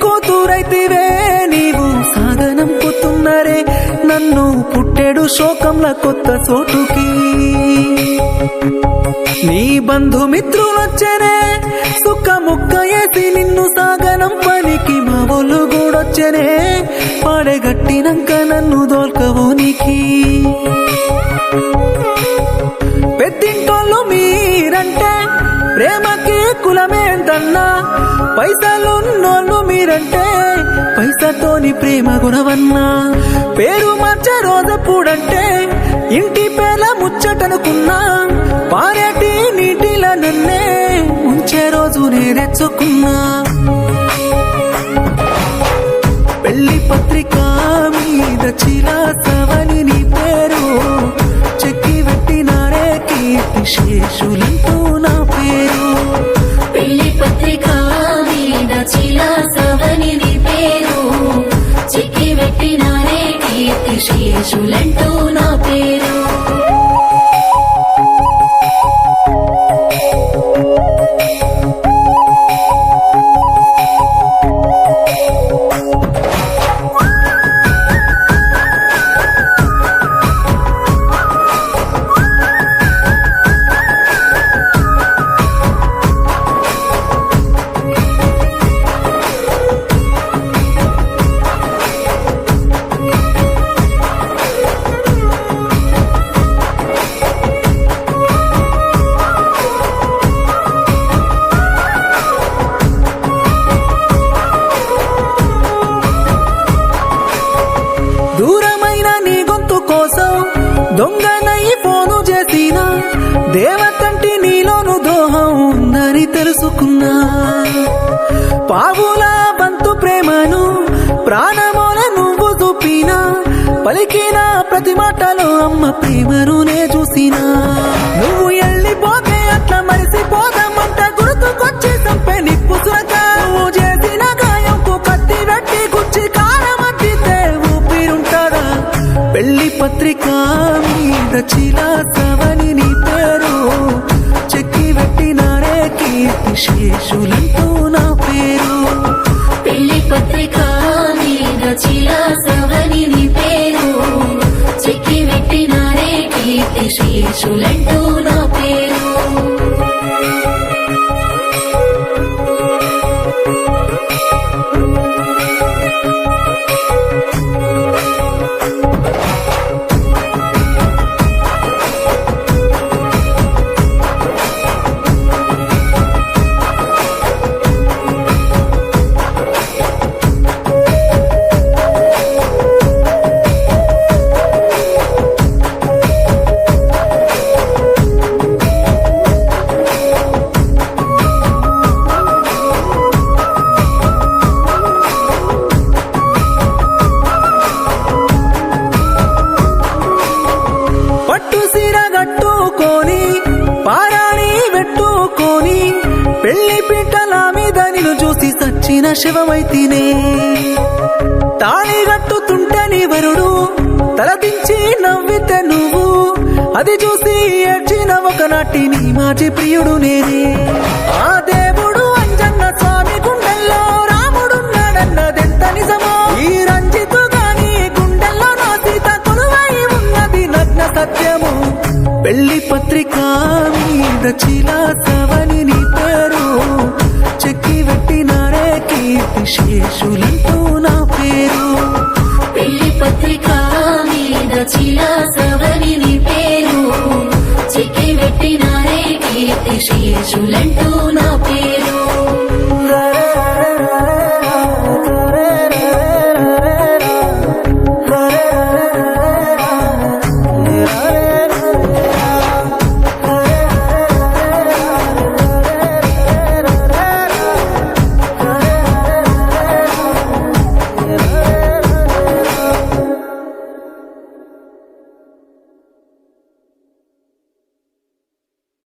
కూతురైతివే నీవు సాగనంపుతున్నరే నన్ను పుట్టెడు శోకంల కొత్త చోటుకి నీ బంధుమిత్రులొచ్చనే సుఖ ముక్క వేసి నిన్ను సాగనం పనికి మా ఒళ్ళు గూడొచ్చనే పాడగట్టినంక నన్ను దోల్కవోనికి పెద్దింటోళ్ళు మీరంటే ప్రేమకి కులమేంటన్నా పైసలున్నోళ్ళు మీరంటే పైసతోని ప్రేమ గుణవన్నా పేరు మార్చే రోజప్పుడంటే ఇంటి పేల ముచ్చటనుకున్నా పారేటి నీటిలా నన్నే ఉంచే రోజు నేరెచ్చుకున్నా పెళ్లి పత్రిక మీద చిలాసవని నీ పేరు చెక్కి పెట్టినారే కీర్తి శేషులంటూ నా పేరు పెళ్లి పత్రిక మీద చిలాసవని నీ పేరు చెక్కి పెట్టినారే కీర్తి శేషులంటూ నా పేరు దూరమైన నీ గొంతు కోసం దొంగనై ఫోను చేసినా దేవతంటి నీలోను దోహం ఉందని తెలుసుకున్నా పావుల బంతు ప్రేమను ప్రాణమోల నువ్వు చూపినా పలికిన ప్రతి మాటలో అమ్మ ప్రేమను నే చూసినా నువ్వు వెళ్ళిపోతే అట్లా మరిసిపోదామంట గుర్తుకొచ్చి చంపే నిప్పు సురక నువ్వు చేసిన గాయంకు కత్తి వెట్టి గుచ్చి కారమద్దితే ఊపిరుంటారా పెళ్లి పత్రిక మీద చిలాసవని నీ పేరు చెక్కి పెట్టినారే కీర్తి శేషులంటూ నా పేరు పెళ్లి పత్రిక మీద చిలాసవని నీ పేరు చెక్కి పెట్టినారే కీర్తి శేషులంటూ నా పేరు పట్టు సీర కట్టుకొని పారాణి పెట్టుకొని పెళ్లి పీటల మీద నిన్ను చూసి సచ్చిన శివమైతినే తాళి కట్టుతుంటే నీ వరుడు తలదించి నవ్వితే నువ్వు అది చూసి ఏడ్చిన ఒకనాటి నీ మాజీ ప్రియుడు నేనే ఆ దేవుడు అంజన్న స్వామి గుండెల్లో రాముడున్నాడన్నదెంత నిజమో ఈ రంజితు గాని గుండెల్లో నా సీత కొలువై ఉన్నది నగ్న సత్యము పెళ్లి పత్రిక మీద చిలాసవని నీ పేరు చెక్కి పెట్టినారే కీర్తి శేషులంటూ నా పేరు పెళ్లి పత్రిక మీద చిలాసవని నీ పేరు చెక్కి పెట్టినారే కీర్తి శేషులంటూ